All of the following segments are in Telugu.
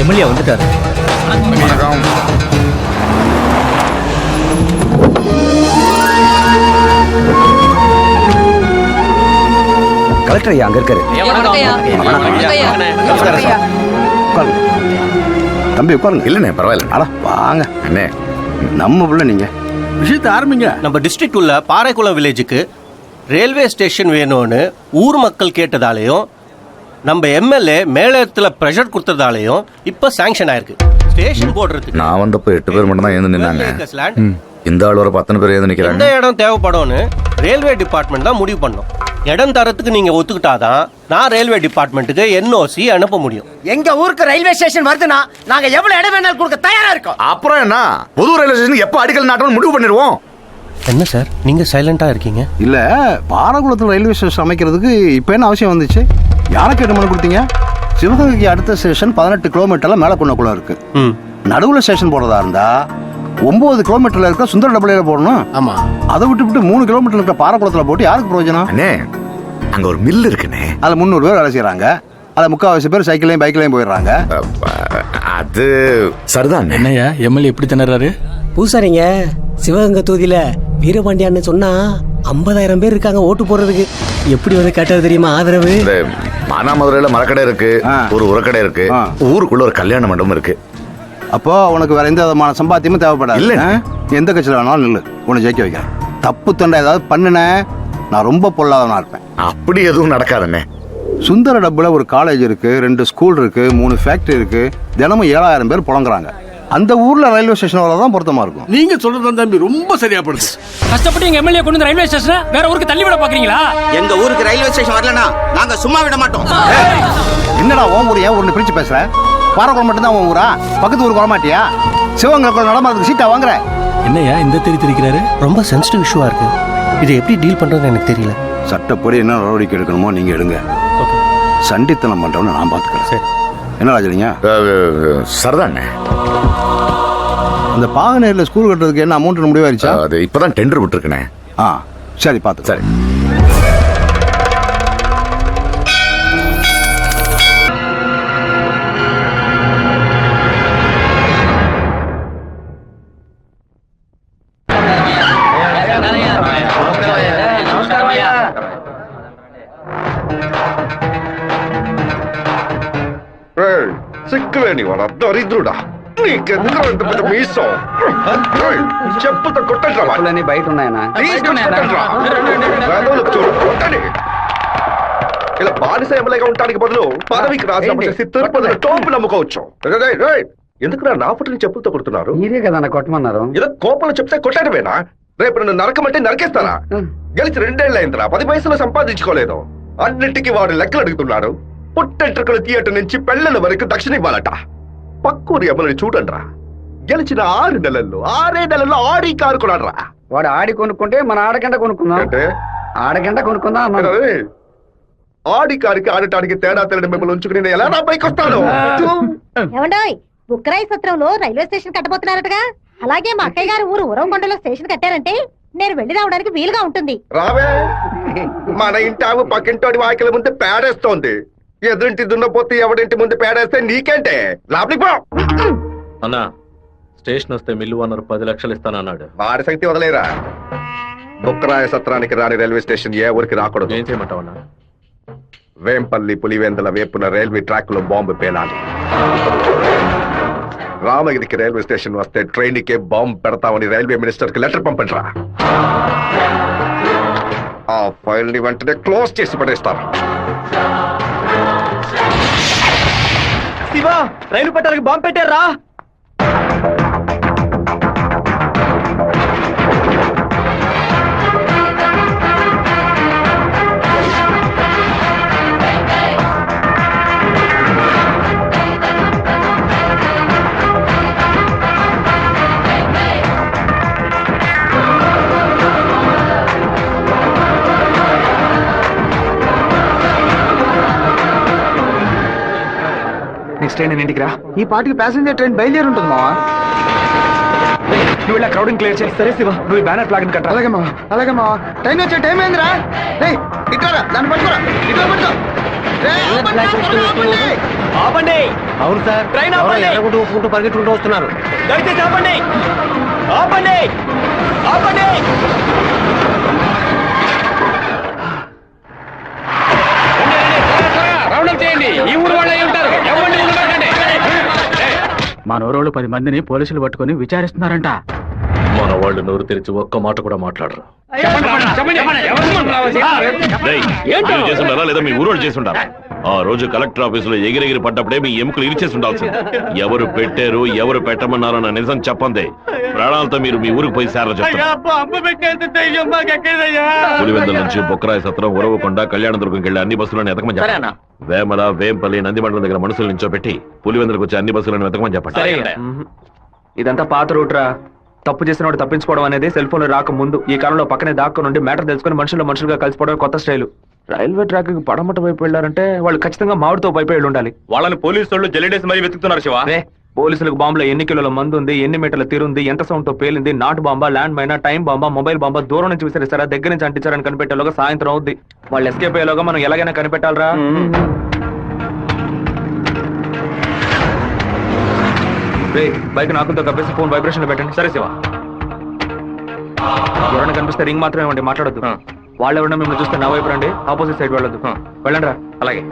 எம்எல்ஏ வந்துட்டாரு. வணக்கம். கலெக்டர் ஐயா அங்க இருக்காரு. தம்பி உட்காருங்க. இல்லண்ணே பரவாயில்ல. அட வாங்க அண்ணே, நம்ம பிள்ளை நீங்க விஷயத்தை ஆரம்பிங்க. நம்ம டிஸ்ட்ரிக்ட் உள்ள பாறைக்குளம் வில்லேஜுக்கு ரயில்வே ஸ்டேஷன் வேணும்னு ஊர் மக்கள் கேட்டதாலையும் நம்ம எம்எல்ஏ மேலத்தில் ப்ரெஷர் கொடுத்ததாலையும் இப்போ சாங்ஷன் ஆயிருக்கு. ஸ்டேஷன் போடுறதுக்கு நான் வந்தப்போ 8 பேர் மட்டும் தான் எழுந்து நின்னாங்க. இந்த ஆள் வர 10 பேர் எழுந்து நிக்கிறாங்க. எந்த இடம் தேவைப்படும்னு ரயில்வே டிபார்ட்மெண்ட் தான் முடிவு பண்ணோம். இடம் தரத்துக்கு நீங்க ஒத்துக்கிட்டாதான் நான் ரயில்வே டிபார்ட்மெண்ட்டுக்கு என்ஓசி அனுப்ப முடியும். எங்க ஊருக்கு ரயில்வே ஸ்டேஷன் வருதுன்னா நாங்க எவ்வளவு இடம் வேணாலும் கொடுக்க தயாரா இருக்கோம். அப்புறம் என்ன, புது ரயில்வே ஸ்டேஷன் எப்போ அடிக்கல் நாட்டணும் முடிவு பண்ணிடுவோம். என்ன சார் நீங்க சைலண்டா இருக்கீங்க? இல்ல, பாரகுளத்தில் ரயில்வே ஸ்டேஷன் அமைக்கிறதுக்கு இப்போ என்ன அவசியம் வந்துச்சு? யாருக்கு என்ன பண்ணி கொடுத்தீங்க? சிவகங்கைக்கு அடுத்த ஸ்டேஷன் 18 கிலோமீட்டர்ல மேலக்குன்னக்குள்ள இருக்கு. நடுவுல ஸ்டேஷன் போடுறதா இருந்தா 9 கிலோமீட்டர்ல இருக்க சுந்தர டபுளையில போடணும். ஆமா, அதை விட்டு 3 கிலோமீட்டர் இருக்க பாரகுளத்துல போட்டு யாருக்கு பிரயோஜனம்? அண்ணே, அங்க ஒரு மில் இருக்குண்ணே. அதுல 300 பேர் வேலை செய்யறாங்க. அதுல 3/4 பேர் சைக்கிளையும் பைக்லையும் போயிடுறாங்க. அது சரிதான். என்னையா எம்எல்ஏ எப்படி திணறாரு? பூசாரிங்க சிவகங்கை தொகுதியில வீரபாண்டியான்னு சொன்னா 50,000 பேர் இருக்காங்க ஓட்டு போடுறதுக்கு. எப்படி வந்து கேட்டது தெரியுமா ஆதரவு? மானாமதுரையில மரக்கடை இருக்கு, ஒரு உரக்கடை இருக்கு, ஊருக்குள்ள ஒரு கல்யாண மண்டபம் இருக்கு. அப்போ உனக்கு வேற எந்த விதமான சம்பாத்தியமும் தேவைப்படாது. இல்ல, எந்த கட்சியில் வேணாலும் நில்லு, உன்னை ஜெயிக்க வைக்கிறேன். தப்பு தண்டை ஏதாவது பண்ணுன நான் ரொம்ப பொல்லாதவனா இருப்பேன். அப்படி எதுவும் நடக்காதுண்ணே. சுந்தர டப்புல ஒரு காலேஜ் இருக்கு, 2 ஸ்கூல் இருக்கு, 3 ஃபேக்டரி இருக்கு. தினமும் 7,000 பேர் புலங்குறாங்க. அந்த ஊர்ல ரயில்வே ஸ்டேஷன் வரதான் பொருத்தமா இருக்கும். நீங்க சொல்றது தம்பி ரொம்ப சரியா படுது. கஷ்டப்பட்டு எங்க எம்எல்ஏ கொண்டு வந்து ரயில்வே ஸ்டேஷனை வேற ஊருக்கு தள்ளி விட பாக்குறீங்களா? எங்க ஊருக்கு ரயில்வே ஸ்டேஷன் வரலனா நாங்க சும்மா விட மாட்டோம். என்னடா உன் ஊர் ஏன் ஒன்று பிரிச்சு பேசுற? பாரகுளம் மட்டும் தான் உன் ஊரா? பக்கத்து ஊருக்கு வரமாட்டியா? சிவகங்கை நடமாறதுக்கு சீட்டா வாங்குற? என்னையா இந்த தெரிக்கிறாரு? ரொம்ப சென்சிட்டிவ் இஷ்யூவா இருக்கு. இதை எப்படி டீல் பண்றதுன்னு எனக்கு தெரியல. சட்டப்படி என்ன நடவடிக்கை எடுக்கணுமோ நீங்க எடுங்க. சண்டித்தனம் பண்றவன்னு நான் பாத்துக்கிறேன். சரி, என்ன ராஜலிங்க? சரிதான். இந்த பாகனேரில் ஸ்கூல் கட்டுறதுக்கு என்ன அமௌண்ட் முடிவாயிருச்சா? அது இப்பதான் டெண்டர் விட்டுருக்கனே. சரி, பார்த்து. சரி. సిక్కులేని వాడా దరిద్రుడా, నీకెందుకు ఇంత పెద్ద మీసం? చెప్పుతో కొట్టండి బయట ఉన్నాయనా? ఇలా బానిస ఎమ్మెల్యేగా ఉండడానికి బదులు పదవికి రాజీనామా చేసి తిరుపతిలో టోపులు అమ్ముకోవచ్చు. ఎందుకు నా ఫుట్ని చెప్పులతో కొడుతున్నారు? మీరే కదా కొట్టమన్నారు. ఇలా కోపంలో చెప్తే కొట్టడమేనా? రేపు నన్ను నరకమంటే నరకేస్తారా? గెలిచి 2 ఏళ్ళు అయిందిరా, 10 పైసలు సంపాదించుకోలేదు. అన్నిటికీ వాడు లెక్కలు అడుగుతున్నాడు. పుట్టెంట్రుకలు థియేటర్ నుంచి పెళ్లల వరకు దక్షిణ ఇవ్వాలట. పక్కూరి ఎమ్మెల్యేని చూడండిరా, గెలిచిన 6 నెలల్లో ఆడి కారు కొన్నాడ్రా. వాడు ఆడి కొనుక్కుంటే మన ఆడకంట కొనుక్కుందాం అంటే ఆడకంట కొనుక్కుందాం. ఆడి కారికి ఆడటానికి తేడా తెలియని మిమ్మల్ని ఉంచుకుని నేను ఎలా నా పైకి వస్తాను? ఏమండోయ్, బుక్కరాయి సత్రంలో రైల్వే స్టేషన్ కట్టబోతున్నారటగా. అలాగే మా అక్కయ్య గారు ఊరు ఉరవకొండలో స్టేషన్ కట్టారంటే నేను వెళ్ళి రావడానికి వీలుగా ఉంటుంది. రావే, మన ఇంటావు పక్కింటోడి వాకిల ముందు పేడేస్తోంది. ఎదురింటి దున్నపోతే ఎవడింటి ముందు పేడేస్తే నీకేంటే? లోపలికి పో. అన్నా, స్టేషన్ వస్తే మిల్లు ఓనర్ 10 లక్షలు ఇస్తానన్నాడు. వారి శక్తి వదిలేరా. బుక్కరాయ సత్రానికి రాని రైల్వే స్టేషన్ ఏ ఊరికి రాకూడదు. ఏం చేయమంటావన్నా? వేంపల్లి పులివెందుల వేపున రైల్వే ట్రాక్ లో బాంబు పేలాలి. రామగిరికి రైల్వే స్టేషన్ వస్తే ట్రైన్ కే బాంబు పెడతామని రైల్వే మినిస్టర్ కి లెటర్ పంపండిరా. ఆ ఫైల్ ని వెంటనే క్లోజ్ చేసి పడేస్తారు. శివ, రైలు పట్టాలకు బాంబు పెట్టారా? నెక్స్ట్ ట్రైన్ ఇంటికి రా. ఈ పాటికి ప్యాసింజర్ ట్రైన్ బయలుదేరి ఉంటుంది మావా. నువ్వు ఇలా క్రౌడింగ్ క్లియర్ చేసి. సరే శివ, నువ్వు బ్యానర్ ఫ్లాగ్ కట్ట. అలాగే మావా, అలాగే మావా. ట్రైన్ వచ్చే టైం అయిందిరా. ఇట్లా దాన్ని పట్టుకోరా, ఇట్లా పట్టుకో. ఆపండి. అవును సార్, ట్రైన్ ఎర్రగుంటూ ఒప్పుకుంటూ పరిగెట్టుకుంటూ వస్తున్నారు. దయచేసి ఆపండి, ఆపండి, ఆపండి. రౌండప్ చేయండి. ఈ ఊరు వాళ్ళే ఉంటారు. ఎవరిని వదిలిపెట్టండి. మన ఊరోళ్ళు 10 మందిని పోలీసులు పట్టుకొని విచారిస్తున్నారంట. మన వాళ్ళు నోరు తెరిచి ఒక్క మాట కూడా మాట్లాడరు. చేస్తుండారా లేదా మీ ఊరోళ్ళు చేస్తుండారా? ఆ రోజు కలెక్టర్ ఆఫీసులో ఎగిరెగిరి పడ్డప్పుడే మీ ఎముకలు ఇరిచేసి ఉండాల్సింది. ఎవరు పెట్టారు, ఎవరు పెట్టమన్నారో నా నిజం చెప్పండి. ప్రాణాలతో మీరు మీ ఊరికి పోయి సేర చెప్తారు. పులివెందుల నుంచి బొక్కరాయ సత్రం, ఉరవకొండ, కళ్యాణదుర్గంకి వెళ్ళి అన్ని బస్సులను ఎతకమని చెప్పండి. వేమల, వేంపల్లి, నందిమండలం దగ్గర మనుషులు నించోబెట్టి పులివెందులకు వచ్చి అన్ని బస్సులను వెతకమని చెప్పండి. ఇదంతా పాత రూట్ రా. తప్పు చేసిన వాడు తప్పించుకోవడం అనేది సెల్ ఫోన్ రాక ముందు. ఈ కాలంలో పక్కనే దాక్కు నుండి మ్యాటర్ తెలుసుకుని మనుషులుగా కలిసిపోవడం కొత్త స్టైల్. రైల్వే ట్రాక్ పడమట వైపు వెళ్ళారంటే వాళ్ళు ఖచ్చితంగా మామిడితో వైపు వెళ్ళి ఉండాలి. వాళ్ళని పోలీసు వాళ్ళు జల్లిడేసి మరీ వెతుకుతున్నారు శివ. పోలీసులకు బాంబులో ఎన్ని కిలోల మందు ఉంది, ఎన్ని మీటర్ల తీరుంది, ఎంత సౌండ్ తో పేలింది, నాటు బాంబా, ల్యాండ్ మైనా, టైం బాంబా, మొబైల్ బాంబా, దూరం నుంచి విసిరిస్తారా, దగ్గర నుంచి అంటించారని కనిపెట్టేలోగా సాయంత్రం అవుద్ది. వాళ్ళు ఎస్కేప్ అయ్యేలోగా మనం ఎలాగైనా కనిపెట్టాలరా. బైక్ నాకులతో కప్పేసి ఫోన్ వైబ్రేషన్ పెట్టండి. సరే శివ. ఎవరైనా కనిపిస్తే రింగ్ మాత్రమే ఇవ్వండి, మాట్లాడొద్దు. వాళ్ళు ఎవరైనా మిమ్మల్ని చూస్తే నా వైపు రండి, ఆపోజిట్ సైడ్ వెళ్ళొద్దు. వెళ్ళండి రా. అలాగే.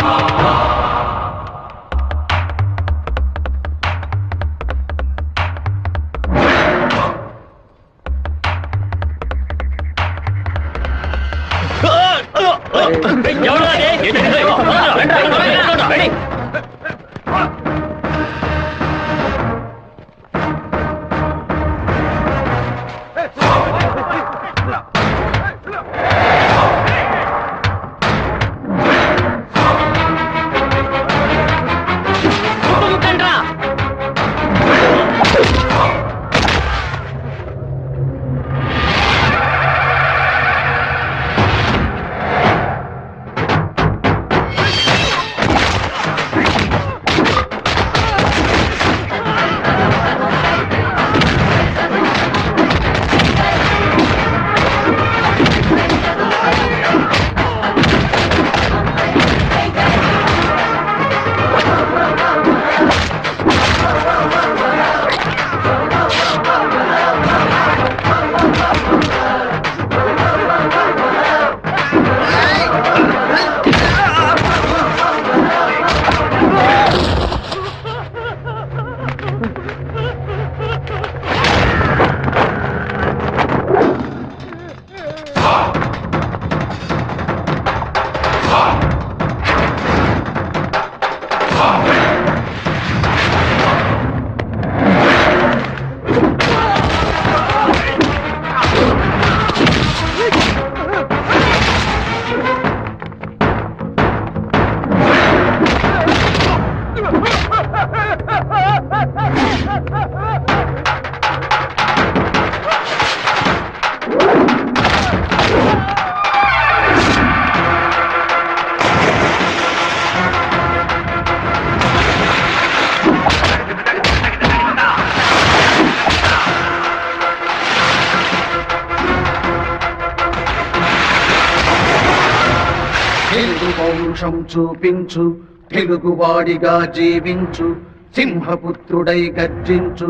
పౌరుషం చూపించు, తెలుగువాడిగా జీవించు, సింహపుత్రుడై గర్జించు,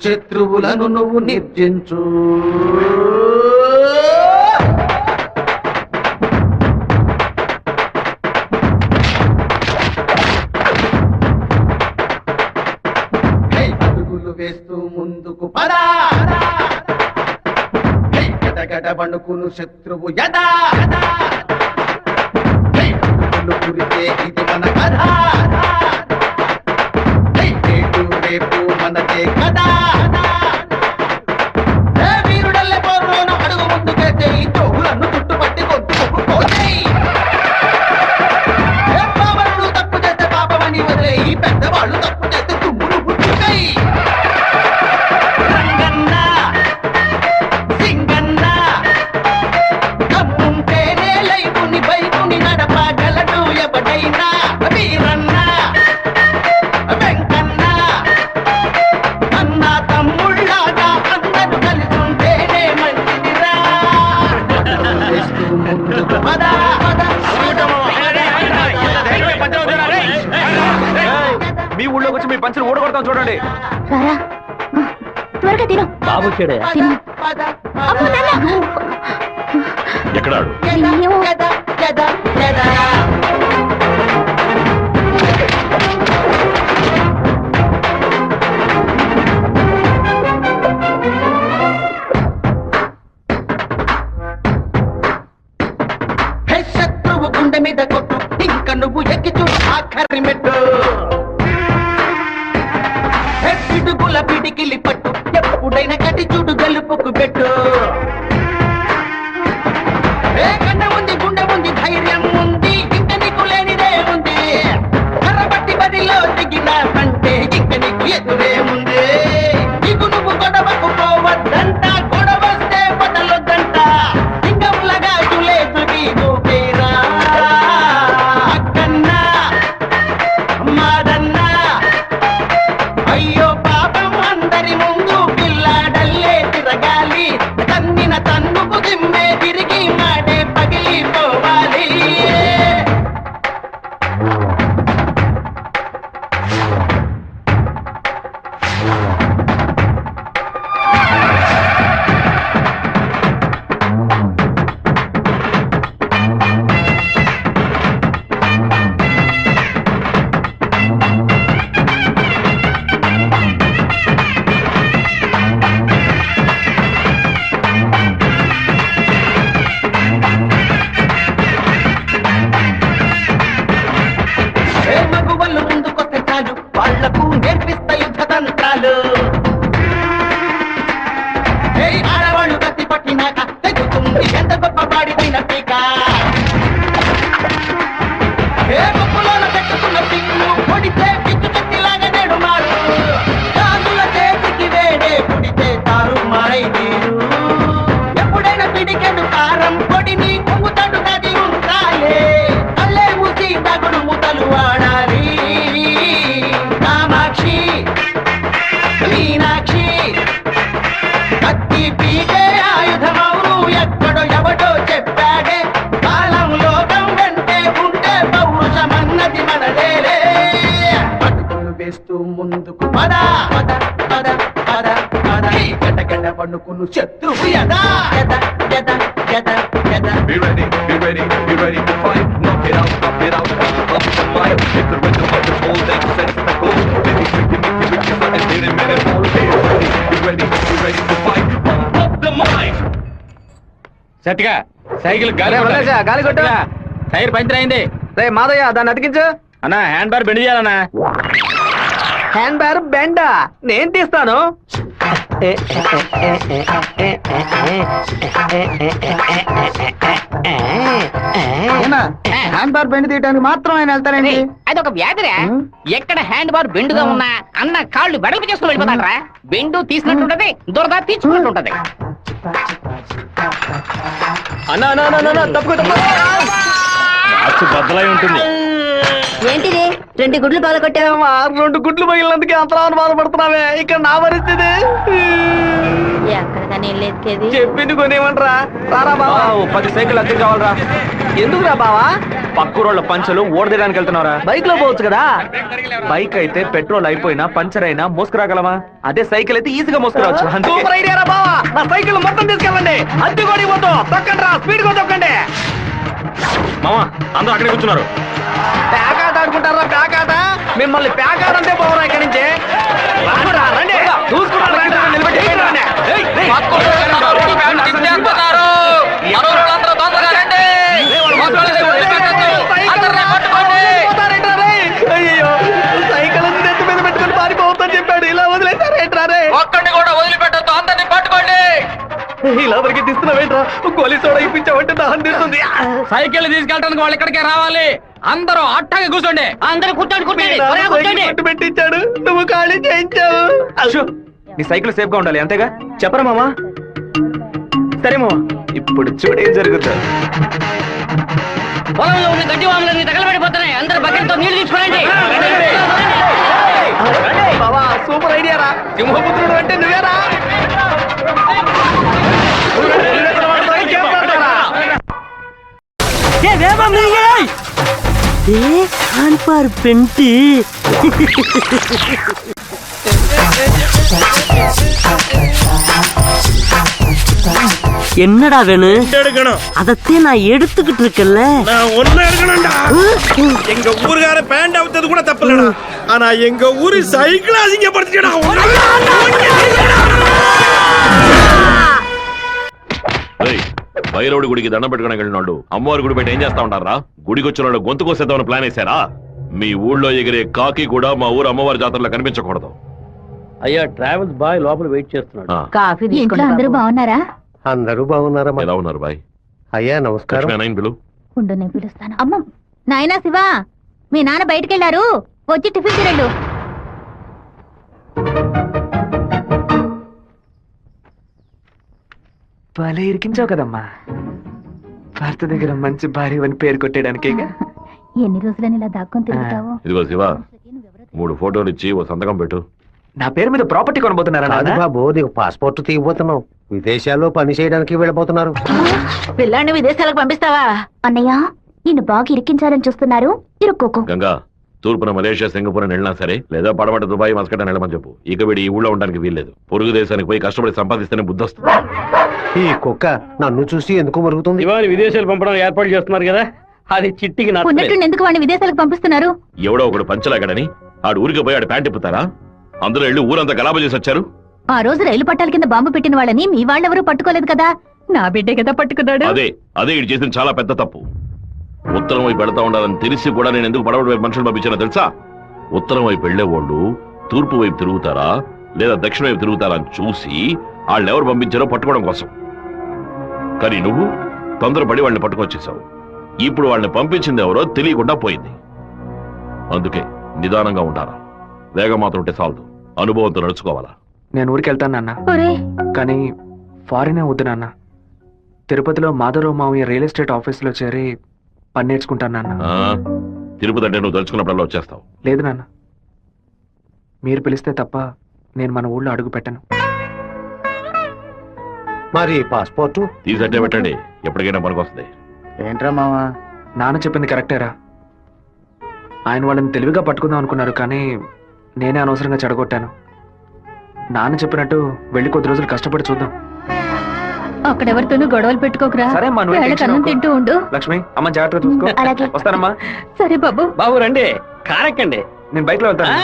శత్రువులను నువ్వు నిర్జించు. అడుగులు వేస్తూ ముందుకు పదా, గడగడ వణుకును శత్రువు యదా, కురితే ఇది మన కథ, నేడు రేపు మనదే కదా. వీరుడల్లే పోరులోన అడుగు ముందుకేస్తే ఈ తోగులను చుట్టుపట్టి కొట్టుకుపోతాయి. పాపలు తప్పు చేస్తే పాపమని వదిలే, ఈ పెద్దవాళ్ళు తప్పు చేస్తే తుమ్ములు పుట్టుతాయి. రంగన్నా సింగన్నా కమ్ముంటేనే లైఫుని బైకుని నడపగలడు ఎవడైనా. వీరన్నా వెంకన్నా అన్నా మీ పంచులు ఊడగొడతాం చూడండి. రారా త్వరగా తిను. బాబు చెడే తిను. అమ్మో, నాన్న. ఎక్కడాడు? అయ్యో. శత్రువు గుండె మీద కొట్టు, ఇంకా నువ్వు ఎక్కి చూడు ఆఖరి మెట్టు. పిడుగుల పిడికిలి పట్టు, ఎప్పుడైనా కటి చూడు గెలుపుకు పెట్టు. కన్న ఉంది, గుండె ఉంది, ధైర్యం ఉంది, ఇంక నీకు లేనిదే ఉంది. కర్రబట్టి బదిలో దిగిన అంటే ఇంక నీకు ఎదురే ఉంది. ఇక నువ్వు గొడవకు పోవద్దంట, గొడవస్తే బదలొద్దంట. సింగంలాగా చులేదు నీకు పేరా అక్కన్నా మాదన్నా. అయ్యో పాపం అందరి ముందు పిల్లాడల్లే తిరగాలి. తన్నిన తన్నుకు దిమ్మే తిరిగి మాడే పగిలిపోవాలి. మగువలు ముందుకొస్తే చాలు, వాళ్లకు నేర్పిస్తా యుద్ధ తంత్రాలు. ఆడవాళ్ళు కత్తి పట్టినాక తెగుతుంది ఎంత గొప్ప పాడిపోయిన పీక. ముక్కులోన పెట్టుకున్న పిల్లు పొడితే పిచ్చు కత్తిలాగా నేడు మారు. రాజుల చేతికి వేడే పుడితే తారు మారై నీరు. ఎప్పుడైనా పిడికెడు కారం పొడిని పొంగుతాడు నది ఉండాలే. అల్లే మూసి తగుడు ముతలు వాడాలి. కామాక్షి మీనాక్షి కత్తి పీకే ఆయుధమౌను ఎక్కడో ఎవడో చెప్పాడే. కాలం లోకం వెంటే ఉంటే పౌరుషమన్నది మనదేలే. అడుగులు వేస్తూ ముందుకు పద పద పద పద పద. గడగడ వణుకును శత్రువు యదా యదా యదా యదా యదా. Be ready to fight. Knock it out, up the fire. Hit the rhythm of the whole thing, set the goal. Baby, make it like a minute all. Be ready to fight. Pump up the mind. సత్తిగా సైకిల్ గాలి గాలి కొట్టా. టైర్ పంచర్ అయింది. రే మాదయ్య దాన్ని అతికించు. అన్నా హ్యాండ్ బార్ బెండ్ చేయాలన్నా. హ్యాండ్ బ్యాగ్ బెండా నేను తీస్తాను. హ్యాండ్ బార్ బెండ్ తీయడానికి మాత్రం ఆయన వెళ్తారండి. అది ఒక వ్యాధిరా. ఎక్కడ హ్యాండ్ బార్ బెండుగా ఉన్నా అన్న కాళ్ళు వెడల్పు చేసుకుని వెళ్ళిపోతాడరా. బెండు తీసినట్టుంటది, దురద తీర్చుకున్నట్టుంటది. అన్నా అన్నా అన్నా తప్పుకో బద్దలై ఉంటుంది. ఏంటిది 2 గుడ్లు పగలగొట్టావా? 2 గుడ్లు పగిలినందుకే అంతరావని బాధపడుతున్నావే. ఇక్కడ నా పరిస్థితి ఎక్కడికని వెళ్ళేది? చెప్పింది కొనేమంటరా. రారా బావా, 10 సైకిల్ అద్దె కావాలరా. ఎందుకురా బావా? పక్కూరోళ్ళ పంచలు ఓడదీయడానికి వెళ్తున్నారా? బైక్ లో పోవచ్చు కదా. బైక్ అయితే పెట్రోల్ అయిపోయినా పంచర్ అయినా మోసుకురాగలమా? అదే సైకిల్ అయితే ఈజీగా మోసుకురావచ్చు. సూపర్ ఐడియా రా బావా. నా సైకిల్ మొత్తం తీసుకెళ్ళండి. అద్దె కూడా పోతూ తొక్కండి రా, స్పీడ్ గా తొక్కండి. మామా అందరూ అక్కడే కూర్చున్నారు. ప్యాకాట ఆడుకుంటారా? ప్యాకాట మిమ్మల్ని ప్యాకాట అంటే పోవరా ఇక్కడి నుంచి. రండి అయ్యో సైకిల్ నెత్తి మీద పెట్టుకుని పారిపోవద్దని చెప్పాడు. ఇలా వదిలేసారేంట్రారే? ఒక్కడిని కూడా వదిలిపెట్టద్దు, అందరినీ పట్టుకోండి. ఇలా వరకు తీస్తున్నావేంట్రా? గోలీ సోడా ఇప్పించావంటే దాహం తీస్తుంది. సైకిల్ తీసుకెళ్ళడానికి వాళ్ళు ఇక్కడికే రావాలి. అందరూ అట్టగా కూర్చోండి. అందరూ కూర్చోండి. పెట్టించాడు, నువ్వు ఖాళీ చేయించావు. నీ సైకిల్ సేఫ్ గా ఉండాలి అంతేగా. చెప్పరా మామా? సరే మామా, ఇప్పుడు చూడు ఏం జరుగుతుంది. పొలంలో ఉన్న గడ్డి వాములన్నీ తగలబడిపోతున్నాయి. అందరూ బకెట్తో నీళ్లు తీసుకోండి. బావా సూపర్ ఐడియా రా. సింహపుత్రుడు అంటే నువ్వేరా? అదే కాన్పార్ పెంటి. என்னடா வேணும்? அதத்தே நான் எடுத்துக்கிட்டு இருக்கேன்ல. நான் ஒண்ணு எடுக்கணும்டா. எங்க ஊர்கார பேண்ட் அவுத்தது கூட தப்புலடா. ஆனா எங்க ஊரு சைக்கிள் அசிங்கப்படுத்திடா. బైరవుడి గుడికి దండం పెట్టుకోవడానికి వెళ్ళినోళ్ళు అమ్మవారి గుడి బయట ఏం చేస్తా ఉంటారా? గుడికి వచ్చిన వాళ్ళు గొంతు కోసేద్దామని ప్లాన్ వేశారా? మీ ఊళ్ళో ఎగిరే కాకి కూడా మా ఊరు అమ్మవారి జాతరలో కనిపించకూడదు. అయ్యా ట్రావెల్స్ బాయ్ లోపల వెయిట్ చేస్తున్నాడు. కాఫీ ఇంట్లో అందరూ బాగున్నారా? అందరూ బాగున్నారమ్మా. ఎలా ఉన్నారు బాయ్? అయ్యా నమస్కారం. పిలు. ఉండు నేను పిలుస్తాను. అమ్మ నాయనా శివ, మీ నాన్న బయటకెళ్లారు, వచ్చి టిఫిన్ తినండు. భలే ఇరికించావు కదమ్మా. భర్త దగ్గర మంచి భార్య అని పేరు కొట్టేయడానికి. ఎన్ని రోజులని ఇలా దాక్కొని తిరుగుతావు? ఇదిగో శివ, 3 ఫోటోలు ఇచ్చి ఓ సంతకం పెట్టు. నా పేరు మీద ప్రాపర్టీ కొనబోతున్నారా నాన్న? బాబు నీకు పాస్పోర్ట్ తీయబోతున్నావు. విదేశాల్లో పని చేయడానికి వెళ్ళబోతున్నారు. పిల్లాన్ని విదేశాలకు పంపిస్తావా? అన్నయ్య నిన్ను బాగా ఇరికించాలని చూస్తున్నారు, ఇరుక్కోకు. గంగా, తూర్పున మలేషియా, సింగపూర్ అని వెళ్ళినా సరే, లేదా పడమట దుబాయ్, మస్కట్ అని వెళ్ళమని చెప్పు. ఇక వీడి ఈ ఊళ్ళో ఉండడానికి వీల్లేదు. పొరుగు దేశానికి పోయి కష్టపడి సంపాదిస్తేనే బుద్ధి వస్తుంది. ఈ కుక్క నన్ను చూసి ఎందుకు మరుగుతుంది? ఇవాళ విదేశాలు పంపడం ఏర్పాటు చేస్తున్నారు కదా, అది చిట్టికి ఉన్నట్టు ఎందుకు వాడిని విదేశాలకు పంపిస్తున్నారు? ఎవడో ఒకడు పంచలాగడని ఆడు ఊరికి పోయి ఆడు ప్యాంట్ ఇప్పుతారా? అందులో వెళ్ళి ఊరంతా గలాబా చేసి వచ్చారు. ఆ రోజు రైలు పట్టాల కింద బాంబు పెట్టిన వాళ్ళని మీ వాళ్ళెవరూ పట్టుకోలేదు కదా, నా బిడ్డే కదా పట్టుకున్నాడు. అదే ఇటు చేసిన చాలా పెద్ద తప్పు. ఉత్తరం వైపు వెళ్తా ఉండాలని తెలిసి కూడా నేను ఎందుకు పడవడి వైపు మనుషులు పంపించానో తెలుసా? ఉత్తరం వైపు వెళ్లేవాళ్ళు తూర్పు వైపు తిరుగుతారా లేదా దక్షిణ వైపు తిరుగుతారా అని చూసి వాళ్ళు ఎవరు పంపించారో పట్టుకోవడం కోసం. కానీ నువ్వు తొందరపడి వాళ్ళని పట్టుకొచ్చేసావు. ఇప్పుడు వాళ్ళని పంపించింది ఎవరో తెలియకుండా పోయింది. అందుకే నిదానంగా ఉండాలా. వేగం మాత్రం ఉంటే చాలదు, అనుభవంతో నడుచుకోవాలా. నేను ఊరికి వెళ్తాను నాన్న, కానీ ఫారినే వద్దు నాన్న. తిరుపతిలో మాధవరావు మావయ్య రియల్ ఎస్టేట్ ఆఫీసులో చేరి పని నేర్చుకుంటాను నాన్న. తిరుపతి అంటే నువ్వు తలుచుకున్నప్పుడల్లా వచ్చేస్తావు. లేదు నాన్న, మీరు పిలిస్తే తప్ప నేను మన ఊళ్ళో అడుగు పెట్టను. మరి పాస్పోర్టు తీసట్టే పెట్టండి, ఎప్పటికైనా పనికొస్తుంది. ఏంట్రా మావా? నాన్న చెప్పింది కరెక్టేరా. ఆయన వాళ్ళని తెలివిగా పట్టుకుందాం అనుకున్నారు, కానీ నేనే అనవసరంగా చెడగొట్టాను. నాన్న చెప్పినట్టు వెళ్ళి కొద్ది రోజులు కష్టపడి చూద్దాం. అక్కడెవరితోనూ గొడవలు పెట్టుకోకరా. సరే అమ్మా, నువ్వు వేళకి అన్నం తింటూ ఉండు. లక్ష్మి, అమ్మ జాగ్రత్తగా చూసుకో. వస్తానమ్మా. సరే బాబు. బాబు రండి, కారెక్కండి. నేను బైక్ లో వెళ్తాను.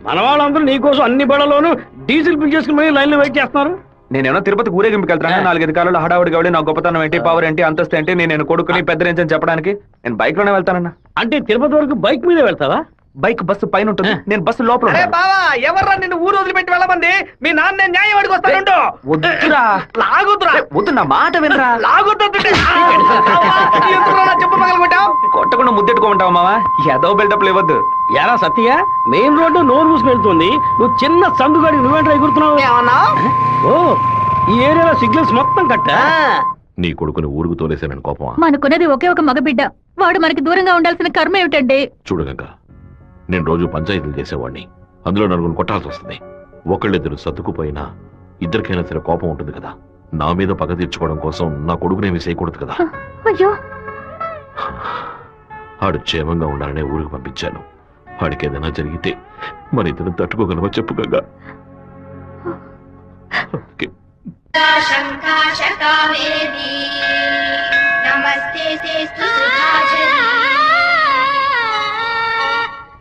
మన వాళ్ళందరూ నీకోసం అన్ని బళ్ళలోనూ డీజిల్ ఫిల్ చేసుకుని లైన్ లో వెయిట్ చేస్తున్నారు. నేనేమో తిరుపతి ఊరేగింపుకి వెళ్తాను. 4-5 కాలంలో హడావుడి కావడి నా గొప్పతనం ఏంటి, పవర్ ఏంటి, అంతస్తు ఏంటి, నేను కొడుకుని పెద్ద రేంజ్ అని చెప్పడానికి నేను బైక్ లోనే వెళ్తానన్నా. అంటే తిరుపతి వరకు బైక్ మీద వెళ్తావా? బైక్ బస్సు పైన ఉంటుంది, నేను బస్సు లోపల. బావా, ఎవర్రా నిన్ను ఊరు వదిలిపెట్టి వెళ్ళమంది? మీ నాన్న న్యాయం అడిగి వస్తాను. వద్దురా, లాగుతురా. వద్దు, నా మాట వినరా. చెప్పు పగలగొట్టావు. కొట్టకుండా ముద్దెట్టుకోమంటావు మావా? ఏదో బిల్డప్ లేవద్దు. ఎలా సత్య, మెయిన్ రోడ్డు నోరు మూసుకు వెళ్తుంది, నువ్వు చిన్న సందుగాడి నువ్వేంట్రా ఎగురుతున్నావు? ఓ, ఈ ఏరియాలో సిగ్నల్స్ మొత్తం కట్టా? నీ కొడుకుని ఊరుకు తోలేసానని కోపమా? మనకున్నది ఒకే ఒక మగబిడ్డ, వాడు మనకి దూరంగా ఉండాల్సిన కర్మ ఏమిటండి? చూడు గంగా, నేను రోజు పంచాయతీలు చేసేవాడిని. అందులో 4 కొట్టాల్సి వస్తుంది. ఒకళ్ళిద్దరు సర్దుకుపోయినా ఇద్దరికైనా సరే కోపం ఉంటుంది కదా. నా మీద పగ తీర్చుకోవడం కోసం నా కొడుకునేమి చేయకూడదు కదా. అయ్యో, ఆడు క్షేమంగా ఉండాలనే ఊరికి పంపించాను. ఆడికి ఏదైనా జరిగితే మన ఇద్దరు తట్టుకోగలవా చెప్పు గంగా?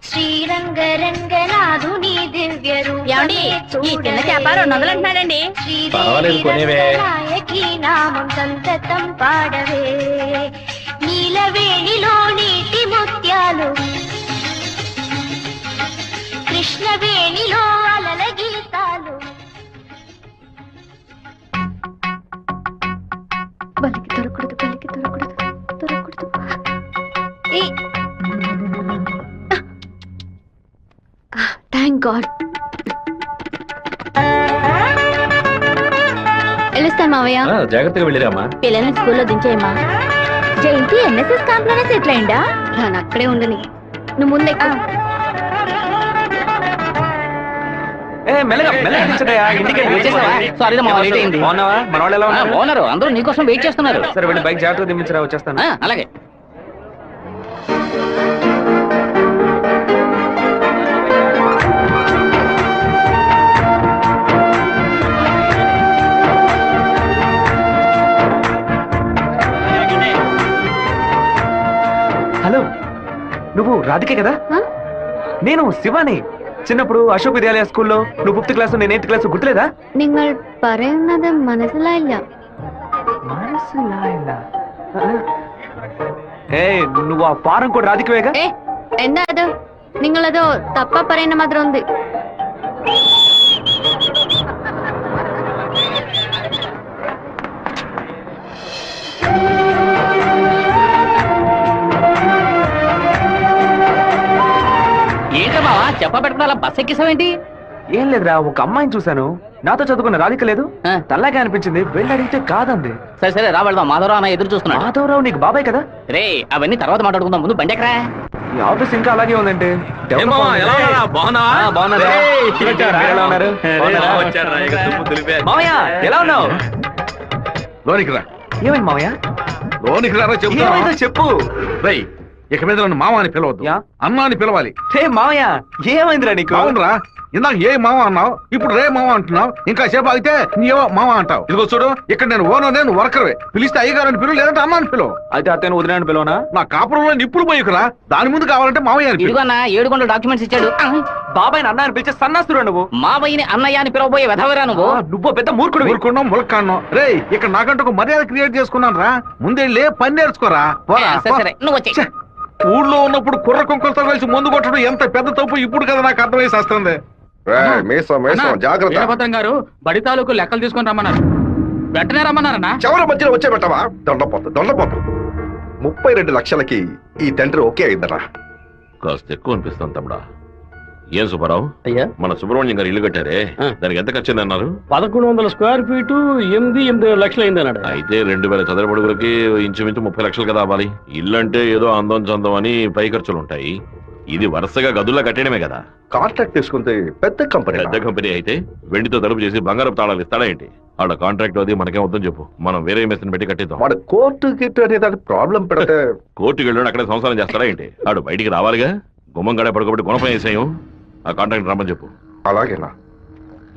శ్రీరంగరంగనాథుని దివ్య రూపమే నామం సంతతం పాడవే. నీలవేణిలో నీటి ముత్యాలు, కృష్ణవేణిలో అలల గీతాలు. బలికి దొరకూడదు, బలికి దొరకూడదు, దొరకూడదు. Thank God. వెళ్ళొస్తాను మావయ్య. జాగ్రత్తగా వెళ్ళిరామా. పిల్లల్ని స్కూల్లో దించేయమ్మా. జయంతి ఎన్ఎస్ఎస్ క్యాంప్ లోనే సెటిల్ అయిందా? నేను అక్కడే ఉండని, నువ్వు ముందే. అందరూ నీకోసం వెయిట్ చేస్తున్నారు. సరే వెళ్ళి బైక్ జాగ్రత్తగా దింపించరా, వచ్చేస్తాను. అలాగే. నువ్వు రాధికే కదా? నేను శివాని. చిన్నప్పుడు అశోక్ విద్యాలయ స్కూల్లో నువ్వు 5th క్లాస్ నేను 8th క్లాస్ గుర్తులేదా? നിങ്ങൾ പറയുന്നത് മനസ്സിലായില്ല. నువ్వు ఆ ఫారం కూడా రాధికవేగా? എന്താ അത്? നിങ്ങളത് തപ്പ പറയുന്ന മാത്രം ഉണ്ട്. ఏంటి బావా చెప్ప పెట్టుకున్నా బస్ ఎక్కిసావేంటి? ఏం లేదురా, ఒక అమ్మాయిని చూశాను, నాతో చదువుకున్న రాధిక లేదు, తల్లాగా అనిపించింది, వెళ్ళి అడిగితే కాదంది. సరే సరే రా వెళ్దాం. మాధవరావు అన్న ఎదురు చూస్తున్నా. మాధవరావు నీకు బాబాయ్ కదా? రే అవన్నీ తర్వాత మాట్లాడుకుందాం, ముందు బండి ఎక్కరా. ఈ ఆఫీస్ ఇంకా అలాగే ఉందంటే. మామయ్య ఎలా ఉన్నావు? లోనికి రా. ఏమైంది మామయ్య? లోనికి రా ఏమైందో చెప్పు. రేయ్, ఇక మీద నన్ను మామ అని పిలవద్దు, అన్న అని పిలవాలి. మామయ్య ఏమైందిరా నీకు? అవునరా, ఇందాక ఏ మామ అన్నావు, ఇప్పుడు రే మామ అంటున్నావు, ఇంకా సేపు ఆగితే నీవో మామ అంటావు. ఇదిగో చూడు, ఇక్కడ నేను ఓనర్, నేను వర్కర్వే. పిలిస్తే అయ్యగారని పిలువు, లేదంటే అన్న అని పిలువు. అయితే అత్తయ్య వదిలేని పిలవనా? నా కాపురంలో నిప్పులు పోయికురా, దాని ముందు కావాలంటే మామయ్య అని పిలువు. ఇదిగోన్నా 7 గంటల డాక్యుమెంట్స్ ఇచ్చాడు. బాబాయ్ అన్న అని పిలిచే సన్నాసురు నువ్వు. మావయ్యని అన్నయ్య అని పిలవబోయే వెధవరా నువ్వు. నువ్వు పెద్ద మూర్ఖుడు. ఊరుకున్నాం ములక్కాన్నాం. రే, ఇక్కడ నాకంటూ ఒక మర్యాద క్రియేట్ చేసుకున్నాను రా, ముందే పని నేర్చుకోరా. సరే నువ్వు వచ్చే. ఊళ్ళో ఉన్నప్పుడు కుర్ర కుంకులతో కలిసి ముందు కొట్టడం ఎంత పెద్ద తప్పు ఇప్పుడు కదా నాకు అర్థమైసి వస్తుంది. జాగ్రత్త గారు బడి తాలూకు లెక్కలు తీసుకొని రమ్మన్నారు, వెంటనే రమ్మన్నారన్నా. చివరి మధ్యలో వచ్చే పెట్టవా? దొండపోతు 32 లక్షలకి ఈ తండ్రి ఓకే అయిందరా. కాస్త ఎక్కువ అనిపిస్తాను తమ్ముడా. ఏం సుబ్బారావు, అయ్యా మన సుబ్రహ్మణ్యం గారు ఇల్లు కట్టారే, దానికి ఎంత ఖర్చు అన్నారు? 1100 స్క్వేర్ ఫీటు 8 లక్షలు అయింది అన్నాడు. అయితే 2000 చదరపడుగులకి ఇంచుమించు 30 లక్షలు కదా అవ్వాలి. ఇల్లు అంటే ఏదో అందం చందం అని పై ఖర్చులు ఉంటాయి, ఇది వరుసగా గదుల్లో కట్టడమే కదా. కాంట్రాక్ట్ తీసుకుంటే పెద్ద కంపెనీ అయితే వెండితో తలుపు చేసి బంగారపు తాళాలు ఇస్తాడా ఏంటి? ఆడ కాంట్రాక్ట్ అది మనకేం వద్దని చెప్పు, మనం వేరే మేస్త్రిని పెట్టి కట్టిద్దాం. వాడు కోర్టు గిట్టు అనేది ప్రాబ్లం పెడితే కోర్టుకి వెళ్ళి అక్కడే సంసారం చేస్తాడా ఏంటి? ఆడు బయటికి రావాలిగా, గుమ్మం గడే పడుకోబెట్టి గుణపం వేసాయం. ఆ కాంట్రాక్ట్ రమ్మని చెప్పు. అలాగేనా?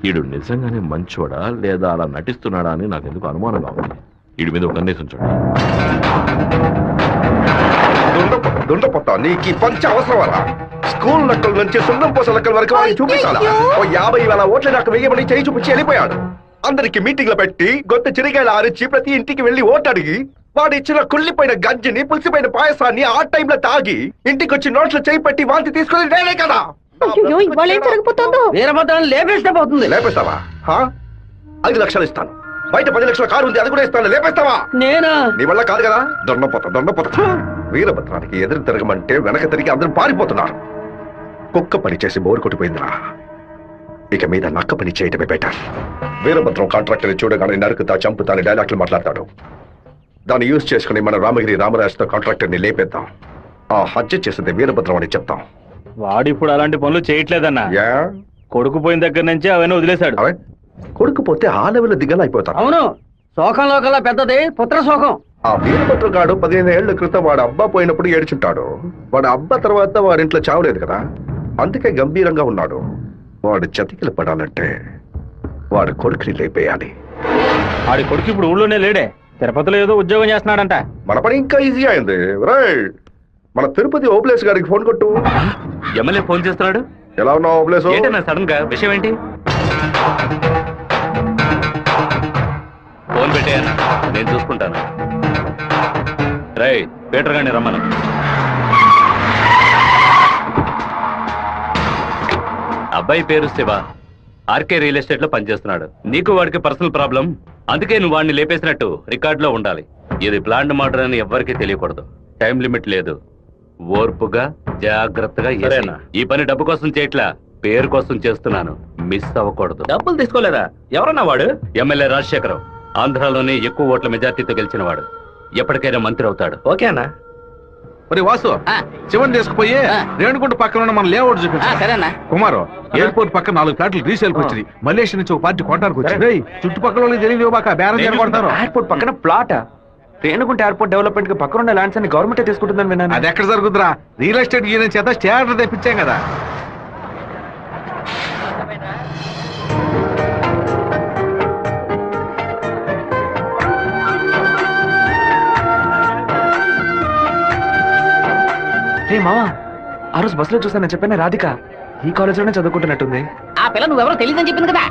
ఈడు నిజంగానే మంచోడా లేదా అలా నటిస్తున్నాడా అని నాకు ఎందుకు అనుమానంగా ఉంది. ఈడి మీద ఒక కన్నేసి ఉంచండి. దుండపోతా, నీకు ఈ పంచ అవసరమా? స్కూల్ లెక్కల నుంచి సున్నం పోస లెక్కల వరకు వాడిని చూపించాలా? ఓ 50,000 ఓట్లు నాకు వెయ్యమని చేయి చూపించి వెళ్ళిపోయాడు. అందరికి మీటింగ్లు పెట్టి గొంతు చిరిగాయలు ఆరిచి ప్రతి ఇంటికి వెళ్లి ఓటు అడిగి వాడు ఇచ్చిన కుళ్ళిపోయిన గంజిని పులిసిపోయిన పాయసాన్ని ఆ టైంలో తాగి ఇంటికి వచ్చి నోట్లు చేయి పెట్టి వాంతి తీసుకుని నేనే కదా. వీరభద్రాన్ని లేపేస్తే పోతుంది. లేపేస్తావా? 5 లక్షలు ఇస్తాను. బయట 10 లక్షల కారు ఉంది, అది కూడా ఇస్తాను. లేపేస్తావా? నేనా? నీ వల్ల కాదు కదా. దొండపోతా వీరభద్రానికి ఎదురు తిరగమంటే వెనక తిరిగి అందరూ పారిపోతున్నారు. కుక్క పని చేసి బోరు కొట్టిపోయిందిరా, ఇక మీద నక్క పని చేయటమే బెటర్. వీరభద్రం కాంట్రాక్టర్ చూడగానే నరుకుతా చంపుతాని డైలాగ్లు మాట్లాడతాడు. దాన్ని యూజ్ చేసుకుని మన రామగిరి రామరాజుతో కాంట్రాక్టర్ ని లేపేద్దాం. ఆ హత్య చేసింది వీరభద్రం అని చెప్తాం. వాడు ఇప్పుడు అలాంటి పనులు చేయట్లేదన్నా. కొడుకు పోయిన దగ్గర నుంచి అవన్నీ వదిలేశాడు. కొడుకు పోతే ఆ లెవెల్ దిగలైపోతాడు. అవును, శోకంలో కల్లా పెద్దది పుత్ర శోకం. ఆ వీరభద్రం గాడు 15 ఏళ్ల క్రితం వాడు అబ్బా పోయినప్పుడు ఏడ్చుంటాడు. వాడు అబ్బా తర్వాత వాడింట్లో చావలేదు కదా, అందుకే గంభీరంగా ఉన్నాడు. వాడు చతికిల పడాలంటే వాడు కొడుకుని లేపేయాలి. వాడి కొడుకు ఇప్పుడు ఊళ్ళోనే లేడే, తిరుపతిలో ఏదో ఉద్యోగం చేస్తున్నాడంట. మన పని ఇంకా ఈజీ అయింది. రైట్, మన తిరుపతి ఓబ్లేస్ గారికి ఫోన్ కొట్టు. ఎమ్మెల్యే ఫోన్ చేస్తున్నాడు. ఎలా ఉన్నావు ఓబ్లేస్? సడన్ గా విషయం ఏంటి? ఫోన్ పెట్టేయన్నా, నేను చూసుకుంటాను. రై పీటర్ గారిని రమ్మను. అబ్బాయి పేరు శివ, ఆర్కే రియల్ ఎస్టేట్ లో పనిచేస్తున్నాడు. నీకు వాడికి పర్సనల్ ప్రాబ్లం, అందుకే నువ్వు వాడిని లేపేసినట్టు రికార్డులో ఉండాలి. ఇది ప్లాంట్ మర్డర్ అని ఎవ్వరికీ తెలియకూడదు. టైం లిమిట్ లేదు. ఓర్పుగా జాగ్రత్తగా. ఈ పని డబ్బు కోసం చేయట్లా, పేరు కోసం చేస్తున్నాను. మిస్ అవ్వకూడదు. డబ్బులు తీసుకోలేదా? ఎవరన్నా వాడు? ఎమ్మెల్యే రాజశేఖరం, ఆంధ్రాలోనే ఎక్కువ ఓట్ల మెజార్టీతో గెలిచిన వాడు. ఎప్పటికైనా మంత్రి అవుతాడు. ఓకే అన్నా. మరి వాసు, శివన్ తీసుకుపోయి రేణుగుంట పక్కన ఉన్న మన లేఅవుట్ చూపించు. కుమారు, ఎయిర్పోర్ట్ పక్కన 4 ఫ్లాట్లు రీసేల్కి వచ్చింది. మలేషియా నుంచి ఒక పార్టీ కొనడానికి వచ్చింది. చుట్టుపక్కల తెలియదు బాక బేరం చేయబడతారు. ఎయిర్పోర్ట్ పక్కన ప్లాట్. రేణుగుంట ఎయిర్పోర్ట్ డెవలప్మెంట్ కి పక్కన ఉన్న ల్యాండ్స్ అన్ని గవర్నమెంట్ తీసుకుంటుందని విన్నాను. అది ఎక్కడ జరుగుతుందిరా? రియల్ ఎస్టేట్ యూనియన్ చేత స్టేటర్ తెప్పించాం కదా. రే మావా, ఆ రోజు బస్సులో చూసానని చెప్పాను రాధిక ఈ కాలేజీలోనే చదువుకుంటున్నట్టుంది. ఆ పిల్ల నువ్వెవరో తెలియదని చెప్పింది కదా.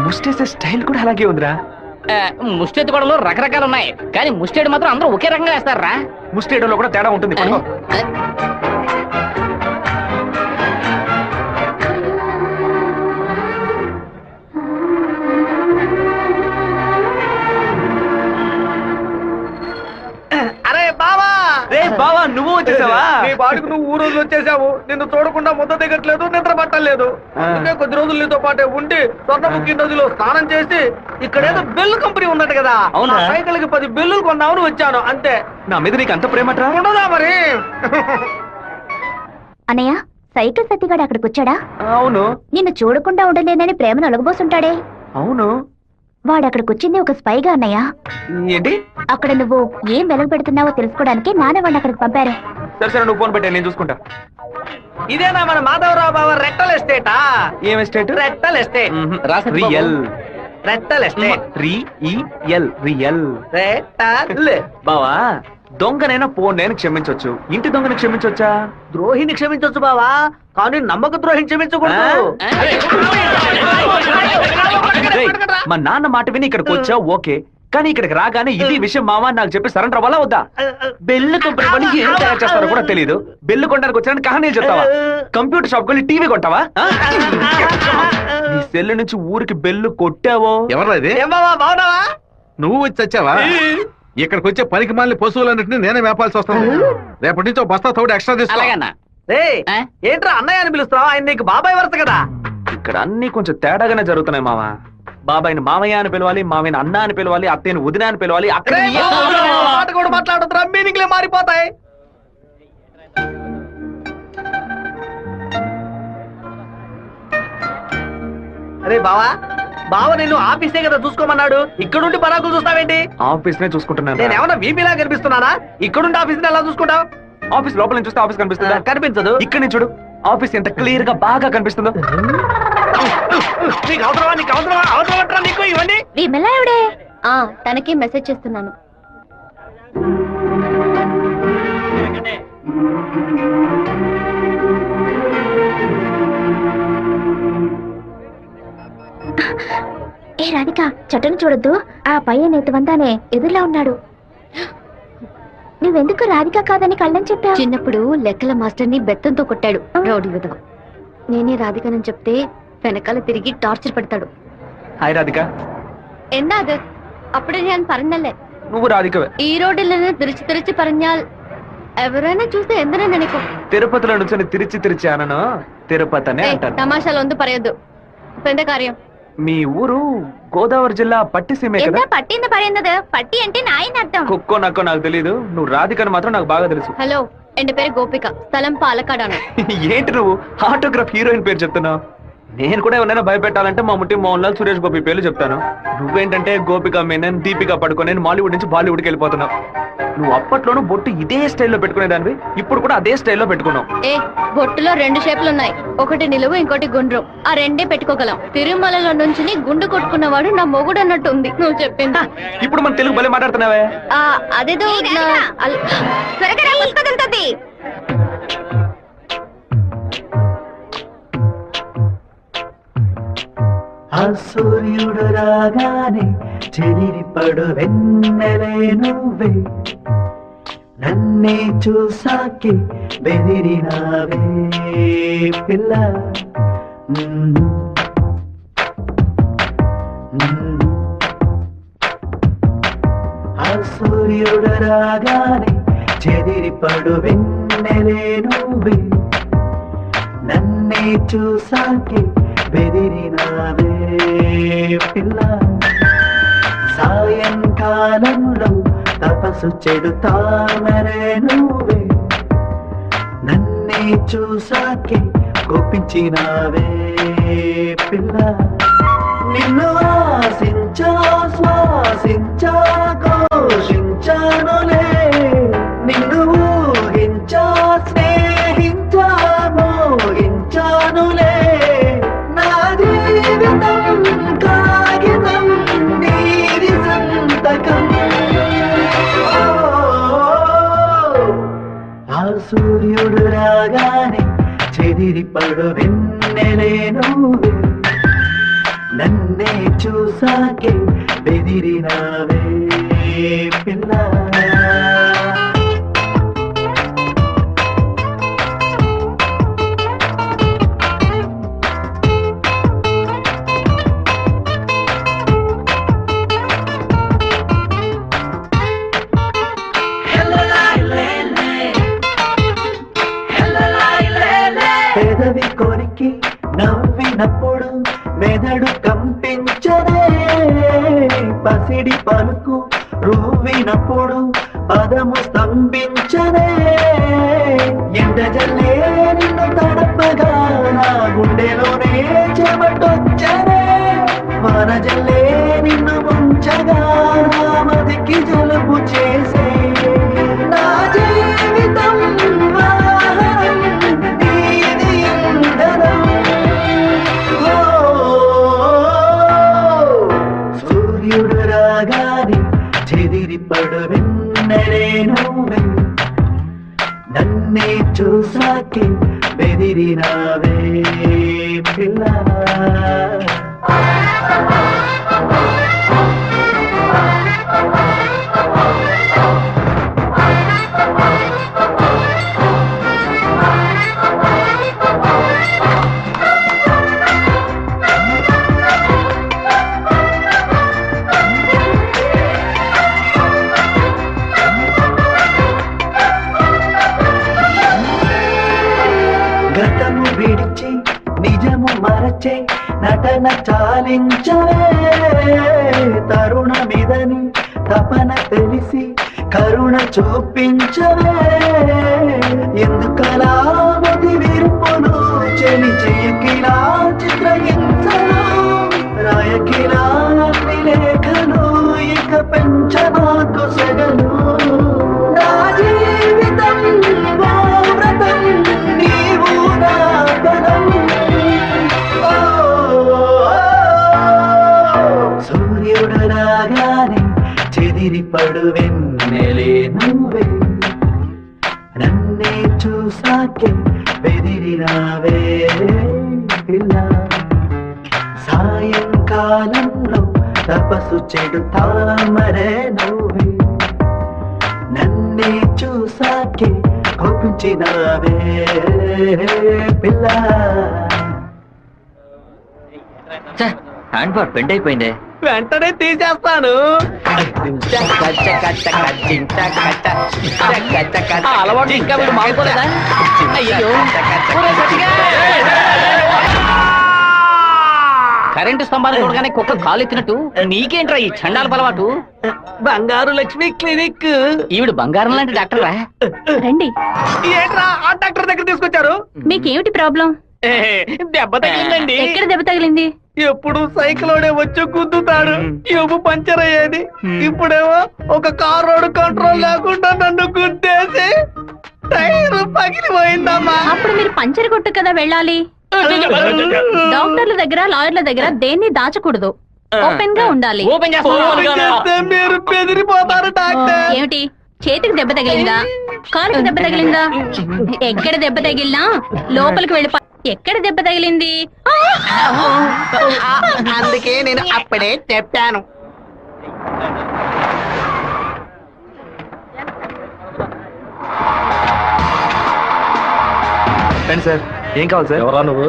ముస్టేసే స్టైల్ కూడా అలాగే ఉందిరా. ముష్టెత్తుకోవడంలో రకరకాలు ఉన్నాయి, కానీ ముష్టేడు మాత్రం అందరూ ఒకే రకంగా వేస్తారా. ముస్టేయడంలో కూడా తేడా ఉంటుంది. పడుకో. అరే బావా, రే బావా నువ్వు వచ్చేసావా? నీ పాటుకు నువ్వు ఊరు వదిలి వచ్చేసావు. నిన్ను చూడకుండా ముద్ద దిగట్లేదు, నిద్ర పట్టలేదు. అందుకే కొద్ది రోజులు నీతో పాటే ఉండి స్వర్ణముఖి నదిలో స్నానం చేసి ఇక్కడేదో బెల్లు కంపెనీ ఉన్నట్టు కదా, అవునా? సైకిల్ కి 10 బెల్లులు కొన్నామని వచ్చాను అంతే. నా మీద నీకు అంత ప్రేమట్రా? ఉండదా మరి? అన్నయ్య సైకిల్ సత్తిగాడు అక్కడికి వచ్చాడా? అవును. నిన్ను చూడకుండా ఉండలేనని ప్రేమను ఒలగబోసుంటాడే. అవును. వాడు అక్కడికి వచ్చింది ఒక స్పైగా అన్నయ్య. ఏంటి? అక్కడ నువ్వు ఏం వెలుగు పెడుతున్నావో తెలుసుకోవడానికి నాన్న వాడిని అక్కడికి పంపారు. సరే సరే నువ్వు ఫోన్ పెట్టా, నేను చూసుకుంటా. ఇదేనా మన మాధవరావు బావ రెట్టల్ ఎస్టేటా? ఏం ఎస్టేట్? రెట్టల్ ఎస్టేట్. రియల్. రెట్టల్ ఎస్టేట్. రియల్. రెట్టల్. బావా దొంగనైనా నేను క్షమించొచ్చు, ఇంటి దొంగని క్షమించొచ్చా? ద్రోహిని క్షమించొచ్చు బావా, కానీ నమ్మక ద్రోహిని క్షమించకూడదు. రేయ్, మా నాన్న మాట విని ఇక్కడికి వచ్చావు ఓకే, కానీ ఇక్కడికి రాగానే ఇది విషయం మామ నాకు చెప్పి సరెండర్ అవ్వాలా వద్దా? బెల్లు కంపెనీ వాళ్ళు ఏం తయారు చేస్తారో కూడా తెలియదు. బెల్లు కొనడానికి వచ్చారని కహానీలు చెప్తావా? కంప్యూటర్ షాప్ కొని టీవీ కొంటావా? నీ సెల్ నుంచి ఊరికి బెల్లు కొట్టావో? ఎవరా ఇది? ఏం బావా బావున్నావా? నువ్వు వచ్చి వచ్చావా? ఇక్కడికి వచ్చే పనికి మాలిన పశువులన్నింటినీ నేనే మేపాల్సి వస్తాను. రేపటి నుంచి బస్తా తోడు ఎక్స్ట్రా తీసుకో. అలాగన్నా. రేయ్, ఏంట్రా అన్నయ్య అని పిలుస్తావా? ఆయన నీకు బాబాయ్ వరుస కదా. ఇక్కడ అన్ని కొంచెం తేడాగానే జరుగుతున్నాయి మామ. బాబాయిని మామయ్య అని పిలవాలి, మామయ్యని అన్న అని పిలవాలి, అత్తయ్యని వదిన అని పిలవాలి. అక్కడ రేయ్, మాట కూడా మాట్లాడుతున్నా, మీనింగ్లే మారిపోతాయి. అరే బావా, బావ నిన్ను ఆఫీసే కదా చూసుకోమన్నాడు, ఇక్కడుండి పరాకులు చూస్తావేంటి? ఆఫీస్ నే చూసుకుంటున్నాను. నేను ఏమన్నా వీపీలా కనిపిస్తున్నానా? ఇక్కడుండి ఆఫీస్ ఎలా చూసుకుంటావు? ఆఫీస్ లోపల నుంచి చూస్తే ఆఫీస్ కనిపిస్తుందా? కనిపించదు. ఇక్కడ నుంచి చూడు, ఆఫీస్ ఎంత క్లియర్ గా బాగా కనిపిస్తుందో. నీకు అవసరమా? నీకు అవసరమా? అవసరమట్రా నీకు ఇవన్నీ? విమలా ఎవడే? తనకి మెసేజ్ చేస్తున్నాను. ఏ రాధిక, చట్టను చూడొద్దు. ఆ పయ్య నేతవంతానే ఎదురులా ఉన్నాడు. నువ్వెందుకు రాధిక కాదని కళ్ళని చెప్పావు? చిన్నప్పుడు లెక్కల మాస్టర్ని బెత్తంతో కొట్టాడు రౌడీ విధవ. నేనే రాధికనని చెప్తే వెనకాల తిరిగి టార్చర్ పెడతాడు. హాయ్ రాధిక. എന്നാത് అప్పుడే నేను പറഞ്ഞല്ലേ నువ్వు రాధికవే. ఈ రోడ్డులను తిరిచి తిరిచి പറഞ്ഞാൽ ఎవరైనా చూస్తే ఎందరో నెనకు. తిరుపతిలో నుంచి తిరిచి అనను, తిరుపతి అనే అంటాను. తమాషాలొందు പറയదు. పెద్ద కార్యం. మీ ఊరు గోదావరి జిల్లా పట్టిసీమే కదా? എന്താ പട്ടിന്ന് പറയുന്നത്? പട്ടി అంటే నాయన అర్థం. కుక్కో నక్కో నాకు తెలీదు, నువ్వు రాధికని మాత్రం నాకు బాగా తెలుసు. హలో, ఎന്റെ పేరు గోపిక, స్థలం పాలకాడాను. ఏంటి నువ్వు ఆటోగ్రాఫ్ హీరోయిన్ పేరు చెప్తున్నావు? నేను కూడా ఎవరైనా భయపెట్టాలంటే మా ముట్టి మోహన్ లాల్, సురేష్ గోపి పేర్లు చెప్తాను. నువ్వేంటంటే గోపిక మేనన్, దీపిక పడుకొని మాలీవుడ్ నుంచి బాలీవుడ్కి వెళ్ళిపోతున్నావు. నువ్వు అప్పట్లోనూ బొట్టు ఇదే స్టైల్లో పెట్టుకునేదానివి, ఇప్పుడు కూడా అదే స్టైల్లో పెట్టుకున్నావు. ఏ బొట్టులో 2 షేపులు ఉన్నాయి, ఒకటి నిలువు ఇంకోటి గుండ్రం. ఆ రెండే పెట్టుకోగలం. తిరుమలలో నుంచి గుండు కొట్టుకున్నవాడు నా మొగుడు అన్నట్టు ఉంది నువ్వు చెప్పింది. ఇప్పుడు మన తెలుగు భలే మాట్లాడుతున్నావే. అదేదో త్వరగా రా, పుస్తకం. ఆ సూర్యుడు రాగానే చెదిరిపడు వెన్నెలే నువ్వే, నన్నే చూసాకే బెదిరినావే పిల్ల. ఆ సూర్యుడు రాగానే చెదిరిపడు వెన్నెలే నువ్వే, నన్నే చూసాకే బెదిరినావే పిల్ల. సాయంకాలంలో తపస్సు చెడుతామరే నువ్వే, నన్నే చూసాకే కోపించినావే పిల్ల. నిన్ను ఆశించా శ్వాసించా ఘోషించానులే, నిన్ను ఊహించా స్నేహించా మోహించానులే. నా జీవితం కాగితం నీది సూర్యుడు రాగానే చెదిరి పడు వెన్నెలే నువ్వే నన్నే చూసాకే బెదిరినావే పిల్ల పెదవి కొరికి నవ్వినప్పుడు మెదడు కంపించదే పసిడి పలుకు రువ్వినప్పుడు పదము స్తంభించదే ఎండజల్లే నిన్ను తడపగా నా గుండెలోనే చెమటొచ్చనే వనజల్లే నిన్ను ముంచగా నా మదికి జలుబు చేసే నా జీవితం వాహనం నీది ఇంధనం. ఓ, సూర్యుడు రాగానే చెదిరి పడు వెన్నెలే నువ్వే నన్నే చూసాకే బెదిరినావే పిల్ల గతము విడిచి నిజము మరచే నటన చాలించవే తరుణమిదని తపన తెలిసి కరుణ చూపించవే ఎందుకలా మది విరుపులు చెలి చేయకిలా చిత్రహింసలు రాయకిలా అన్ని లేఖలు ఇక పెంచమాకు సెగలు నా జీవితం ఓ వ్రతం నీవు నా బలం. ఓ, సూర్యుడు రాగానే చెదిరి పడు వెన్నెలే నువ్వే నన్నే చూసాకే బెదిరినావే పిల్ల సాయంకాలంలో తపస్సు చెడు తామరే నువ్వే నన్నే చూసాకే కోపించినావే పిల్ల హ్యాండ్ బార్ బెండ్ అయిపోయింది. వెంటనే తీసేస్తాను. అలవాటు ఇంకా వీడు మారిపోలేదా? అయ్యో కరెంటు స్తంభాలు చూడగానే కుక్క కాలు ఎత్తినట్టు నీకేంట్రా ఈ చండాల అలవాటు? బంగారు లక్ష్మి క్లినిక్. ఈవిడ బంగారం లాంటి డాక్టర్ రా. రండి. ఏంట్రా ఆ డాక్టర్ దగ్గర తీసుకొచ్చారు? మీకేమిటి ప్రాబ్లం? దెబ్బ తగిలిందండి. ఎక్కడ దెబ్బ తగిలింది? ఎప్పుడు సైకిలోనే వచ్చి గుద్దుతాడు, ఎవ్వు పంచర్ అయ్యేది. ఇప్పుడేమో ఒక కార్ రోడ్ కంట్రోల్ లేకుండా నన్ను గుద్దేసి టైర్ పగిలిపోయిందమ్మా. అప్పుడు మీరు పంచర్ కొట్టు కదా వెళ్ళాలి. డాక్టర్ల దగ్గర లాయర్ల దగ్గర దేన్ని దాచకూడదు, ఓపెన్ గా ఉండాలి. చేస్తే మీరు బెదిరిపోతారు డాక్టర్. ఏమిటి చేతికి దెబ్బ తగిలిందా, కాలుకి దెబ్బ తగిలిందా? ఎక్కడ దెబ్బ తగిలినా లోపలికి వెళ్ళి ఎక్కడ దెబ్బ తగిలింది? అందుకే నేను అప్పుడే చెప్పాను. రండి సార్. ఏం కావాలి సార్? ఎవరా నువ్వు?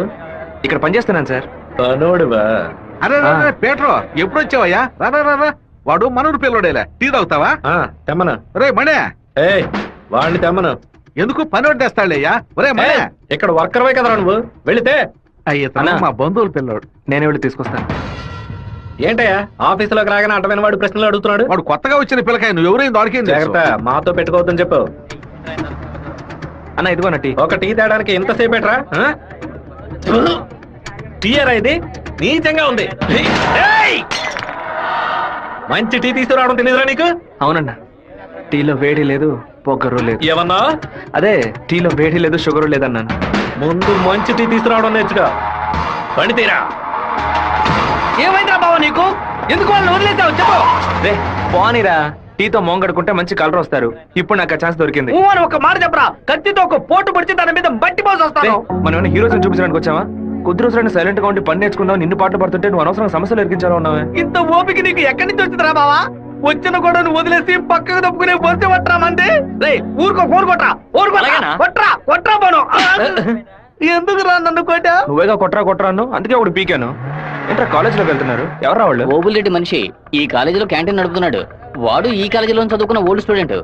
ఇక్కడ పనిచేస్తున్నాను సార్. పనోడువా? అరే పేట్రో ఎప్పుడు వచ్చావయ్యా? రా వాడు మనూరు పిల్లడేలే. టీ తాగుతావా? తెమ్మను. రే మణే వాడిని తెమ్మను. ఎందుకు పని వడ్డేస్తాడయ్యా? ఒరే మణే, ఇక్కడ వర్కర్వే కదరా నువ్వు, వెళితే. అయ్యా మా బంధువుల పిల్లోడు. నేనే వెళ్ళి తీసుకొస్తాను. ఏంటయ్యా ఆఫీసులోకి రాగానే అడ్డమైన వాడు ప్రశ్నలు అడుగుతున్నాడు? వాడు కొత్తగా వచ్చిన పిల్లకాయ, నువ్వు ఎవరైనా దొరికింది? జాగ్రత్త, మాతో పెట్టుకోవద్దని చెప్పు. అన్న ఇదిగోన టీ. ఒక టీ తేడానికి ఎంతసేపు ఎట్రా? టీయరా ఇది? నీచంగా ఉంది. మంచి టీ తీసుకురావడం తెలియదురా నీకు? అవునన్నా, టీలో వేడి లేదు, పొగరు లేదు. ఏమన్నా? అదే టీలో వేడి లేదు, షుగర్ లేదన్నాను. ముందు మంచి టీ తీసుకురావడం నేర్చుగా. పని తీరా. ఏమైందిరా బావ నీకు? ఎందుకు వాళ్ళని వదిలేసావు చెప్పు. రే పోనీరా, టీ టీతో మోంగడుకుంటే మంచి కలర్ వస్తారు. ఇప్పుడు నాకు ఆ ఛాన్స్ దొరికింది. ఊ అని ఒక మాట చెప్పరా, కత్తితో ఒక పోటు పొడిచి దాని మీద బట్టి పోసి వస్తాను. మనం ఏమైనా హీరోస్ చూపించడానికి వచ్చావా? కొద్ది రోజులైనా సైలెంట్ గా ఉండి పని నేర్చుకుందాం, నిన్ను పాటలు పడుతుంటే నువ్వు అనవసరంగా సమస్యలు ఎరిగించాలో ఉన్నావే. ఇంత ఓపిక నీకు ఎక్కడి నుంచి వచ్చిందిరా బావా? వచ్చిన కూడా నువ్వు వదిలేసి పక్కకు తప్పుకునే బొస్తే పట్టరా మంది. రే ఊరుకో, ఫోన్ కొట్రా, కొట్రా కొట్రా పోను. ఎందుకు రా నన్ను కొట్టా? నువ్వేగా కొట్రా అన్ను, అందుకే ఒకటి పీకాను. ఏంట్రా కాలేజీలోకి వెళ్తున్నారు? ఎవరా వాళ్ళు? ఓబుల్ రెడ్డి మనిషి ఈ కాలేజీలో క్యాంటీన్ నడుపుతున్నాడు. వాడు ఈ కాలేజీలో చదువుకున్న ఓల్డ్ స్టూడెంట్.